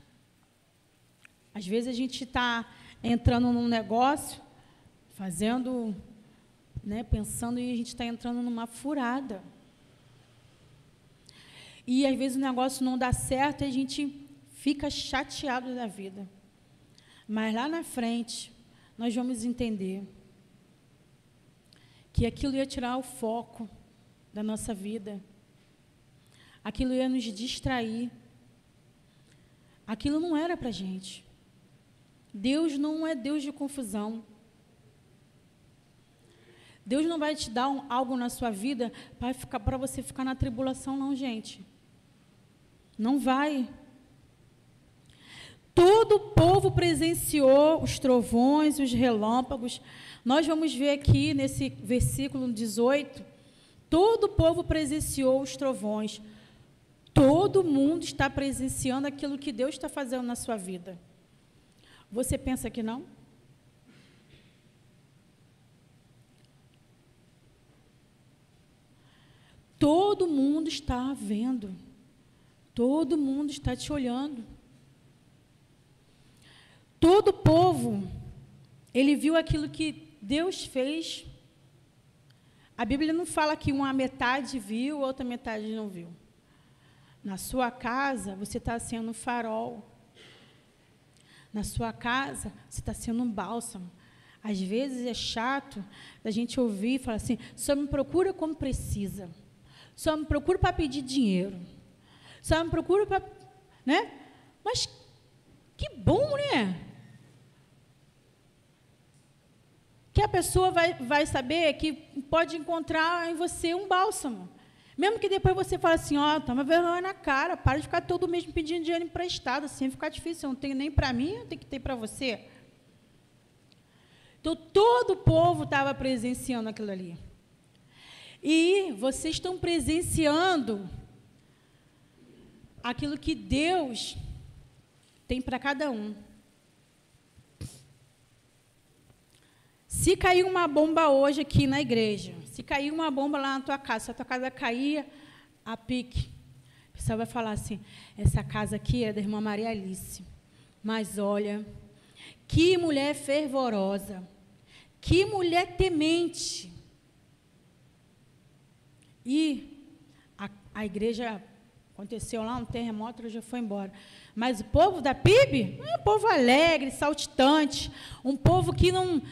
Às vezes a gente está entrando num negócio, fazendo, pensando, e a gente está entrando numa furada. E às vezes o negócio não dá certo e a gente fica chateado da vida. Mas lá na frente, nós vamos entender que aquilo ia tirar o foco da nossa vida. Aquilo ia nos distrair. Aquilo não era para a gente. Deus não é Deus de confusão. Deus não vai te dar algo na sua vida para você ficar na tribulação, não, gente. Não vai. Todo o povo presenciou os trovões, os relâmpagos. Nós vamos ver aqui nesse versículo 18, todo o povo presenciou os trovões. Todo mundo está presenciando aquilo que Deus está fazendo na sua vida. Você pensa que não? Todo mundo está vendo. Todo mundo está te olhando. Todo o povo, ele viu aquilo que Deus fez. A Bíblia não fala que uma metade viu, outra metade não viu. Na sua casa, você está sendo um farol. Na sua casa, você está sendo um bálsamo. Às vezes é chato da gente ouvir e falar assim, só me procura como precisa. Só me procura para pedir dinheiro. Só me procura para... Mas que bom, né? Que a pessoa vai saber que pode encontrar em você um bálsamo. Mesmo que depois você fale assim, toma vergonha na cara, para de ficar todo mês pedindo dinheiro emprestado, assim fica difícil, eu não tenho nem para mim, eu tenho que ter para você. Então, todo o povo estava presenciando aquilo ali. E vocês estão presenciando aquilo que Deus tem para cada um. Se cair uma bomba hoje aqui na igreja, se cair uma bomba lá na tua casa, se a tua casa cair a pique, o pessoal vai falar assim, essa casa aqui é da irmã Maria Alice. Mas olha, que mulher fervorosa, que mulher temente. E a igreja, aconteceu lá um terremoto, já foi embora. Mas o povo da PIB, um povo alegre, saltitante, um povo que não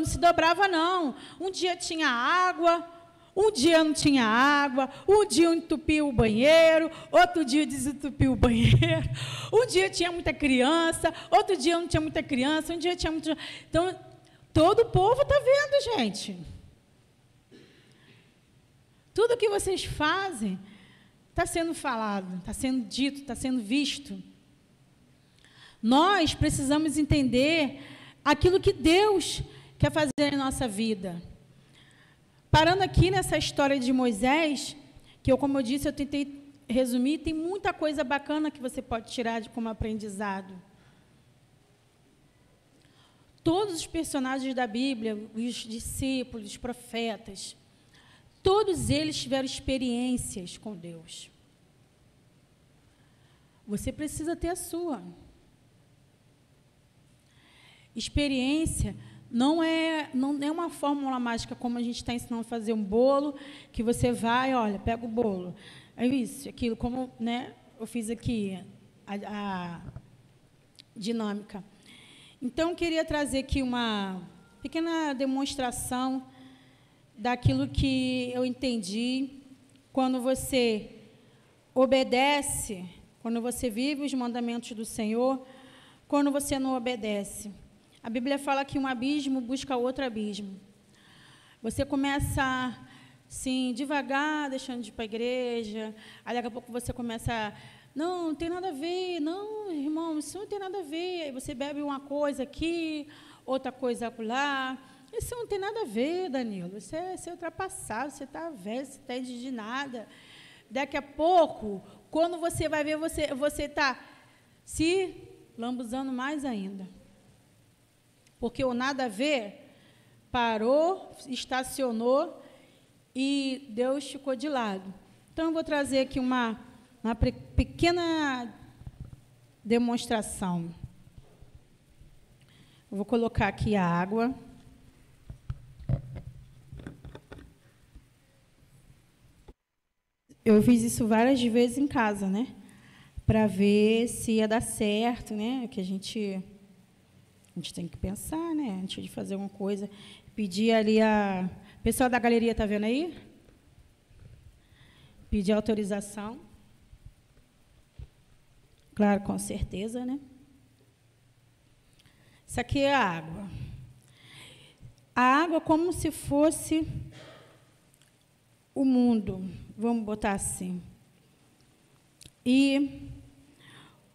se dobrava, não. Um dia tinha água, um dia não tinha água, um dia entupiu o banheiro, outro dia desentupiu o banheiro, um dia tinha muita criança, outro dia não tinha muita criança, um dia tinha muito... Então, todo o povo está vendo, gente. Tudo que vocês fazem está sendo falado, está sendo dito, está sendo visto. Nós precisamos entender aquilo que Deus quer fazer em nossa vida. Parando aqui nessa história de Moisés, que como eu disse, eu tentei resumir, tem muita coisa bacana que você pode tirar como aprendizado. Todos os personagens da Bíblia, os discípulos, os profetas, todos eles tiveram experiências com Deus. Você precisa ter a sua. Experiência não é uma fórmula mágica, como a gente está ensinando a fazer um bolo, que você vai, olha, pega o bolo. É isso, aquilo, como eu fiz aqui, a dinâmica. Então, eu queria trazer aqui uma pequena demonstração daquilo que eu entendi quando você obedece, quando você vive os mandamentos do Senhor, quando você não obedece. A Bíblia fala que um abismo busca outro abismo. Você começa, assim, devagar, deixando de ir para a igreja, aí daqui a pouco você começa, não tem nada a ver, não, irmão, isso não tem nada a ver. Aí você bebe uma coisa aqui, outra coisa lá. Isso não tem nada a ver, Danilo. Você é ultrapassado, você está velho, você está de nada. Daqui a pouco, quando você vai ver, você está se lambuzando mais ainda. Porque o nada a ver parou, estacionou e Deus ficou de lado. Então, eu vou trazer aqui uma pequena demonstração. Eu vou colocar aqui a água. Eu fiz isso várias vezes em casa, para ver se ia dar certo, que a gente tem que pensar, antes de fazer alguma coisa. Pedir ali o pessoal da galeria está vendo aí? Pedir autorização. Claro, com certeza, Isso aqui é a água. A água é como se fosse o mundo, vamos botar assim. E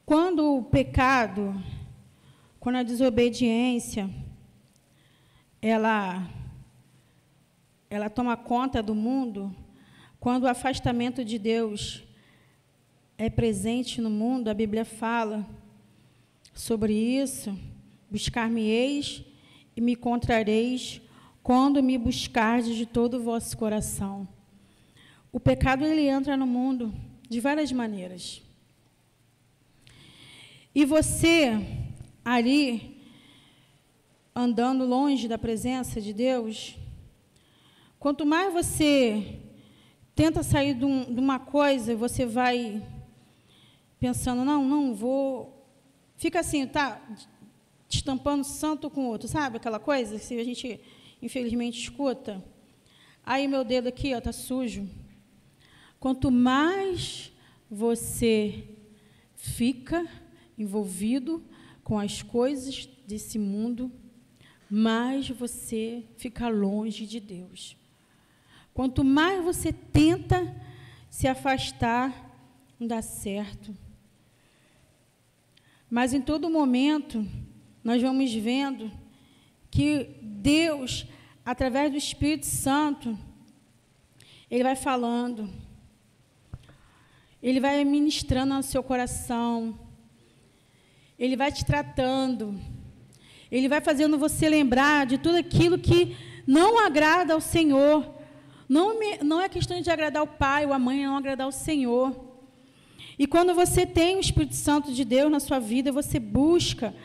quando o pecado, quando a desobediência, ela toma conta do mundo, quando o afastamento de Deus é presente no mundo, a Bíblia fala sobre isso, buscar-me-eis e me encontrareis quando me buscardes de todo o vosso coração. O pecado, ele entra no mundo de várias maneiras. E você, ali, andando longe da presença de Deus, quanto mais você tenta sair de uma coisa, você vai pensando, não vou... Fica assim, tá estampando santo com outro, sabe aquela coisa que a gente, infelizmente, escuta? Aí, meu dedo aqui, está sujo. Quanto mais você fica envolvido com as coisas desse mundo, mais você fica longe de Deus. Quanto mais você tenta se afastar, não dá certo. Mas, em todo momento, nós vamos vendo que Deus, através do Espírito Santo, Ele vai falando, Ele vai ministrando ao seu coração, Ele vai te tratando, Ele vai fazendo você lembrar de tudo aquilo que não agrada ao Senhor. Não é questão de agradar o pai ou a mãe, não agradar o Senhor. E quando você tem o Espírito Santo de Deus na sua vida, você busca,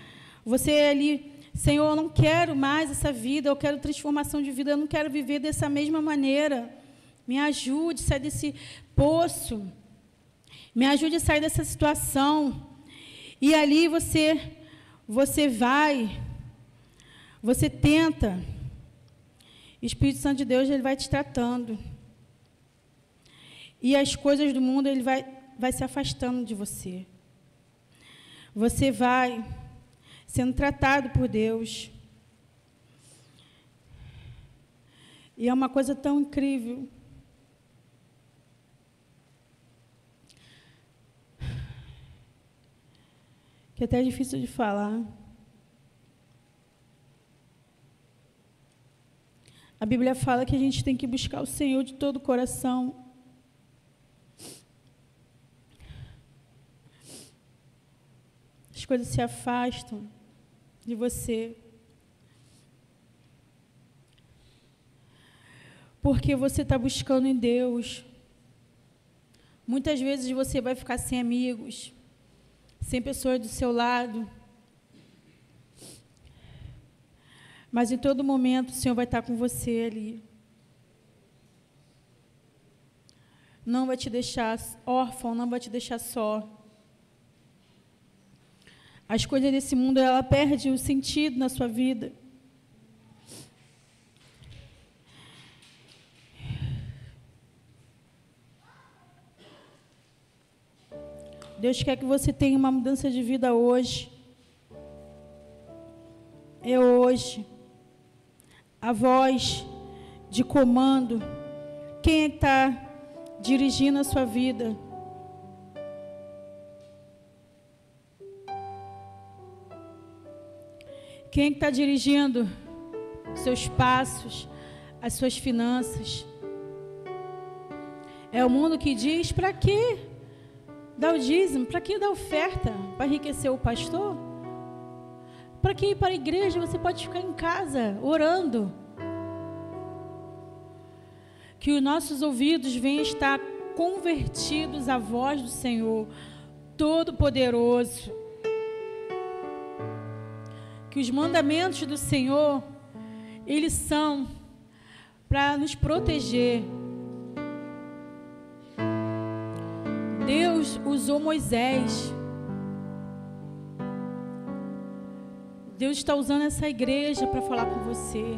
você ali, Senhor, eu não quero mais essa vida, eu quero transformação de vida, eu não quero viver dessa mesma maneira. Me ajude a sair desse poço, me ajude a sair dessa situação. E ali você vai, você tenta, o Espírito Santo de Deus, ele vai te tratando. E as coisas do mundo, ele vai se afastando de você. Você vai sendo tratado por Deus. E é uma coisa tão incrível. Que até é difícil de falar. A Bíblia fala que a gente tem que buscar o Senhor de todo o coração. As coisas se afastam de você. Porque você está buscando em Deus. Muitas vezes você vai ficar sem amigos, sem pessoas do seu lado. Mas em todo momento o Senhor vai estar com você ali. Não vai te deixar órfão, não vai te deixar só. As coisas desse mundo, ela perde o sentido na sua vida. Deus quer que você tenha uma mudança de vida hoje. É hoje. A voz de comando. Quem é que está dirigindo a sua vida? Quem é que está dirigindo seus passos, as suas finanças? É o mundo que diz, para quê dar o dízimo? Para que dar oferta? Para enriquecer o pastor? Para que ir para a igreja? Você pode ficar em casa, orando. Que os nossos ouvidos venham estar convertidos à voz do Senhor Todo-Poderoso. Que os mandamentos do Senhor, eles são para nos proteger. Deus usou Moisés. Deus está usando essa igreja para falar com você.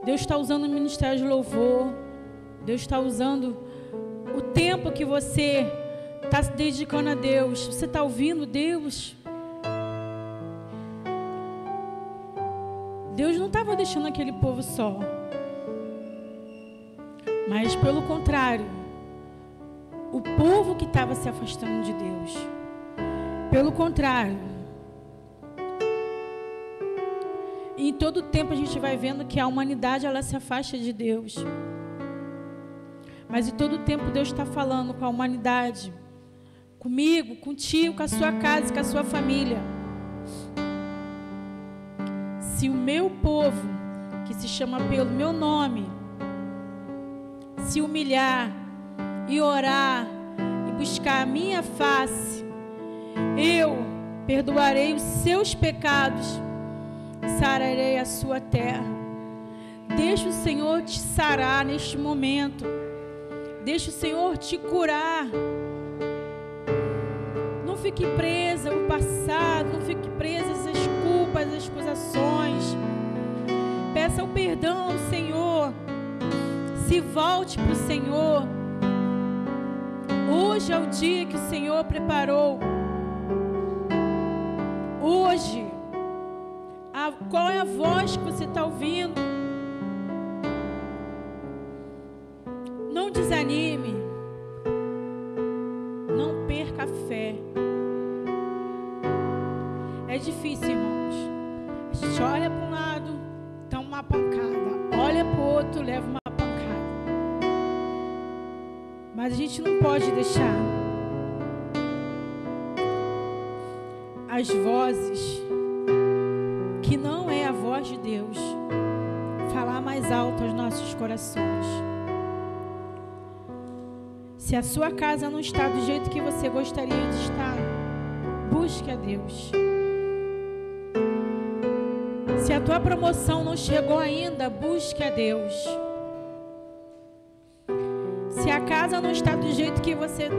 Deus está usando o ministério de louvor. Deus está usando o tempo que você está se dedicando a Deus. Você está ouvindo Deus? Deus não estava deixando aquele povo só. Mas, pelo contrário, o povo que estava se afastando de Deus. Pelo contrário. E em todo tempo a gente vai vendo que a humanidade, ela se afasta de Deus. Mas em todo tempo Deus está falando com a humanidade. Comigo, contigo, com a sua casa, com a sua família. Se o meu povo, que se chama pelo meu nome, se humilhar e orar e buscar a minha face, eu perdoarei os seus pecados, sararei a sua terra. Deixa o Senhor te sarar neste momento. Deixa o Senhor te curar. Não fique presa ao passado, não fique presa às culpas, às acusações. Peça o perdão ao Senhor. Se volte para o Senhor. Hoje é o dia que o Senhor preparou. Hoje, qual é a voz que você está ouvindo? Não desanime. Não perca a fé. É difícil, irmãos. A gente olha para um lado, toma uma pancada. Olha para o outro, leva uma pancada. Mas a gente não pode deixar as vozes que não é a voz de Deus falar mais alto aos nossos corações. Se a sua casa não está do jeito que você gostaria de estar, busque a Deus. Se a tua promoção não chegou ainda, busque a Deus. Se a casa não está do jeito que você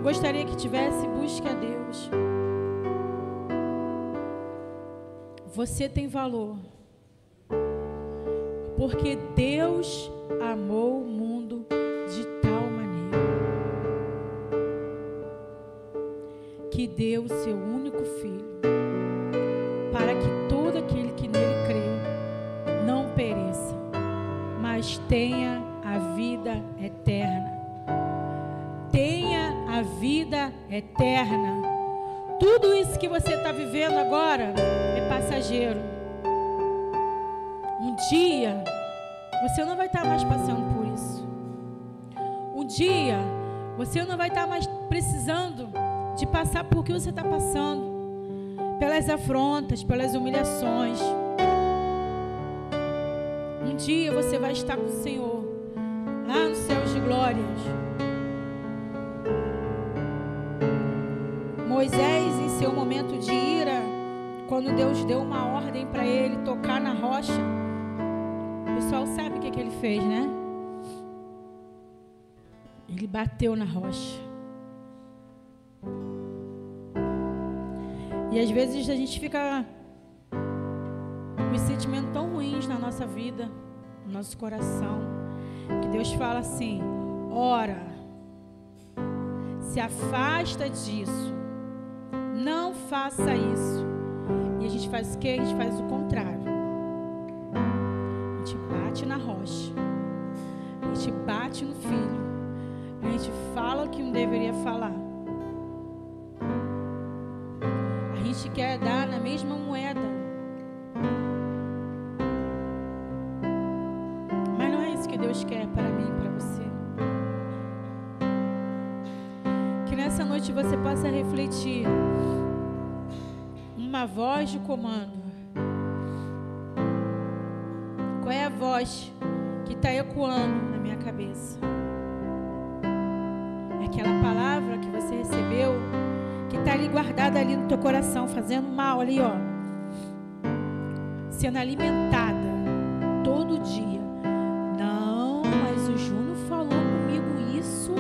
gostaria que tivesse, busque a Deus. Você tem valor, porque Deus amou o mundo de tal maneira que deu o seu único filho, para que todo aquele que nele crê não pereça, mas tenha a vida eterna. Tenha a vida eterna. Tudo isso que você está vivendo agora é passageiro. Um dia você não vai estar mais passando por isso. Um dia você não vai estar mais precisando de passar por que você está passando, pelas afrontas, pelas humilhações. Um dia você vai estar com o Senhor lá nos céus de glórias. Moisés, em seu momento de ira, quando Deus deu uma ordem para ele tocar na rocha, o pessoal sabe o que ele fez, né? Ele bateu na rocha. E às vezes a gente fica com sentimentos tão ruins na nossa vida, no nosso coração, que Deus fala assim: ora, se afasta disso, não faça isso. E a gente faz o quê? A gente faz o contrário. A gente bate na rocha, a gente bate no filho, a gente fala o que não deveria falar. A gente quer dar na mesma moeda, mas não é isso que Deus quer para mim e para você. Que nessa noite você possa refletir uma voz de comando. Qual é a voz que está ecoando na minha cabeça? É aquela palavra que você recebeu, que está ali guardada ali no teu coração, fazendo mal ali, ó, sendo alimentada todo dia. Não, mas o Júnior falou comigo isso.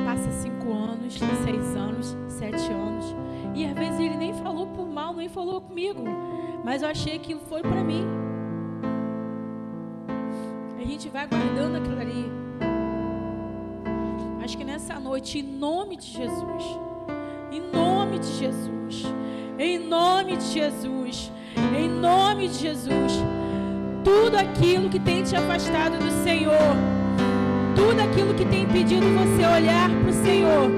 Passa 5 anos, 6 anos, 7 anos, e às vezes ele nem falou por mal, nem falou comigo, mas eu achei que foi para mim. A gente vai guardando aquilo ali. Acho que nessa noite, em nome de Jesus, em nome de Jesus, em nome de Jesus, em nome de Jesus, tudo aquilo que tem te afastado do Senhor, tudo aquilo que tem impedido você olhar para o Senhor,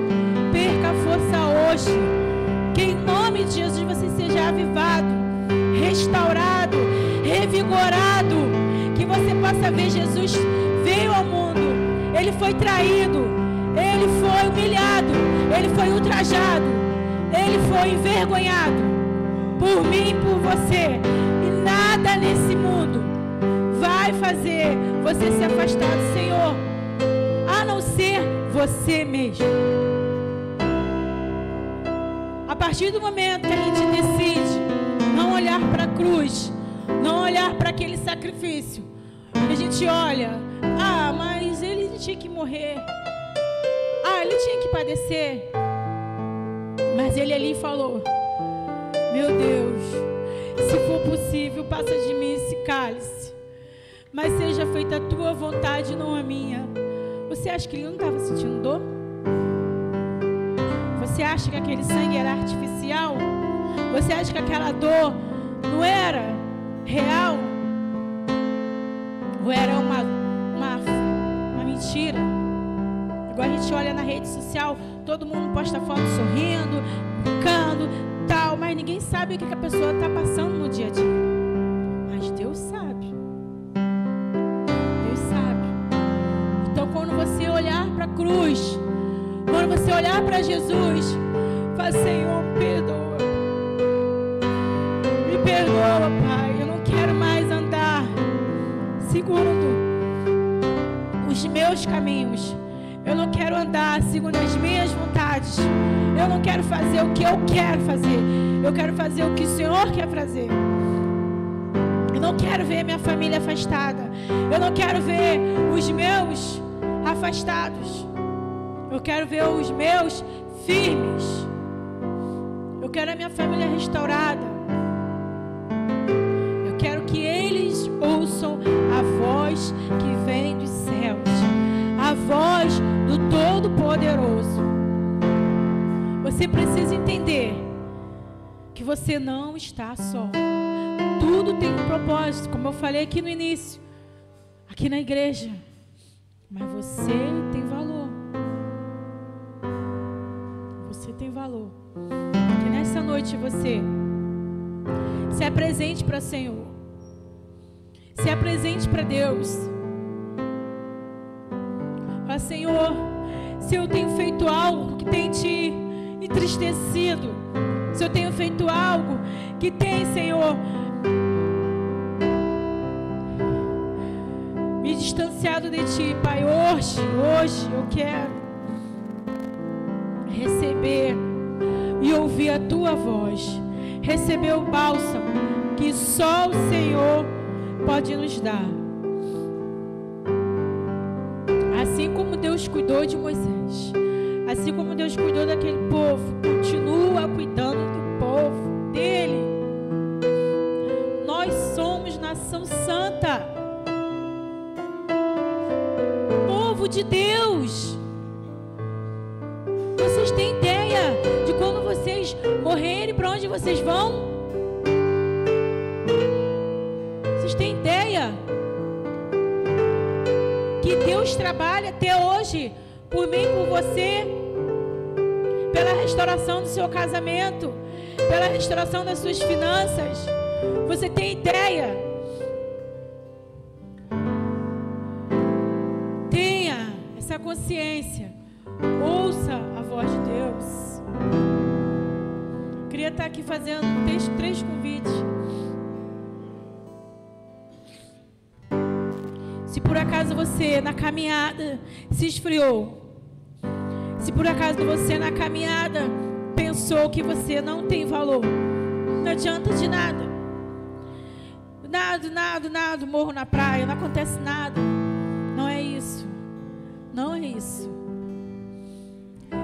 perca a força hoje. Que em nome de Jesus você seja avivado, restaurado, revigorado. Que você possa ver: Jesus veio ao mundo, Ele foi traído, Ele foi humilhado, Ele foi ultrajado, Ele foi envergonhado por mim e por você. E nada nesse mundo vai fazer você se afastar do Senhor, a não ser você mesmo. A partir do momento que a gente decide não olhar para a cruz, não olhar para aquele sacrifício, a gente olha: ah, mas ele tinha que morrer, ah, ele tinha que padecer. Mas ele ali falou: meu Deus, se for possível, passa de mim esse cálice, mas seja feita a tua vontade, não a minha. Você acha que ele não estava sentindo dor? Você acha que aquele sangue era artificial? Você acha que aquela dor não era real? Ou era uma mentira? Igual a gente olha na rede social, todo mundo posta foto sorrindo, brincando, tal. social, mas ninguém sabe o que a pessoa está passando no dia a dia. Mas Deus sabe. Deus sabe. Então, quando você olhar para a cruz, quando você olhar para Jesus, fala: Senhor, me perdoa. Me perdoa, Pai. Eu não quero mais andar segundo os meus caminhos. Eu não quero andar segundo as minhas vontades. Eu não quero fazer o que eu quero fazer. Eu quero fazer o que o Senhor quer fazer. Eu não quero ver minha família afastada. Eu não quero ver os meus afastados. Eu quero ver os meus firmes. Eu quero a minha família restaurada. Eu quero que eles ouçam a voz que vem dos céus, a voz do Todo-Poderoso. Você precisa entender que você não está só. Tudo tem um propósito, como eu falei aqui no início, aqui na igreja. Mas você tem valor. Você tem valor. Que nessa noite você se apresente para o Senhor. Se apresente para Deus. Fala: Senhor, se eu tenho feito algo que tem te entristecido, se eu tenho feito algo que tem, Senhor, me distanciado de Ti, Pai, hoje eu quero receber e ouvir a Tua voz, receber o bálsamo que só o Senhor pode nos dar. Assim como Deus cuidou de Moisés, assim como Deus cuidou daquele povo, continua cuidando do povo dele. Nós somos nação santa, povo de Deus. Vocês têm ideia de quando vocês morrerem, para onde vocês vão? Vocês têm ideia que Deus trabalha até hoje por mim, por você, pela restauração do seu casamento, pela restauração das suas finanças? Você tem ideia? Tenha essa consciência. Ouça a voz de Deus. Queria estar aqui fazendo 3 convites. Se por acaso você na caminhada se esfriou, se por acaso você na caminhada pensou que você não tem valor, não adianta de nada. Nada, morro na praia, não acontece nada. Não é isso. Não é isso.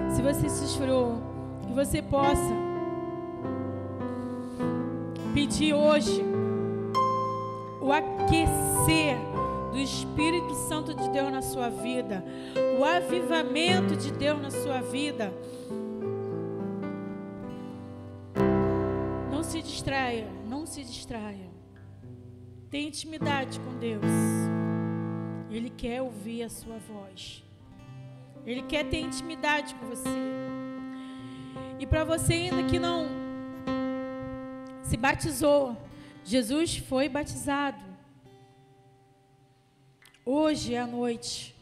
Se você se esfriou, que você possa pedir hoje o aquecer do Espírito Santo de Deus na sua vida, o avivamento de Deus na sua vida. Não se distraia, não se distraia. Tenha intimidade com Deus. Ele quer ouvir a sua voz. Ele quer ter intimidade com você. E para você ainda que não se batizou, Jesus foi batizado. Hoje é a noite.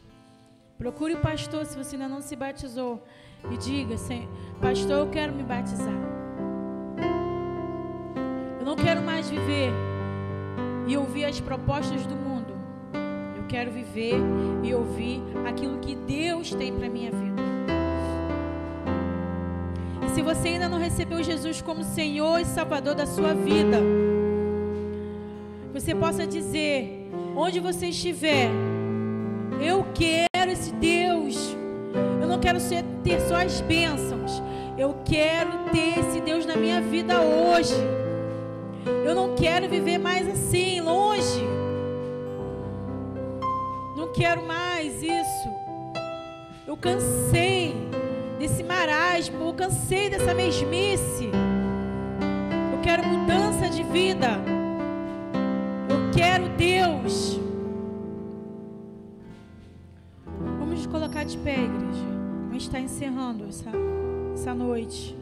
Procure o pastor se você ainda não se batizou e diga: pastor, eu quero me batizar. Eu não quero mais viver e ouvir as propostas do mundo. Eu quero viver e ouvir aquilo que Deus tem para a minha vida. E se você ainda não recebeu Jesus como Senhor e Salvador da sua vida, você possa dizer, onde você estiver: eu quero esse Deus. Eu não quero ter só as bênçãos. Eu quero ter esse Deus na minha vida hoje. Eu não quero viver mais assim, longe. Não quero mais isso. Eu cansei desse marasmo. Eu cansei dessa mesmice. Eu quero mudança de vida. Eu quero Deus. Vamos nos colocar de pé, igreja. Vamos estar encerrando essa noite.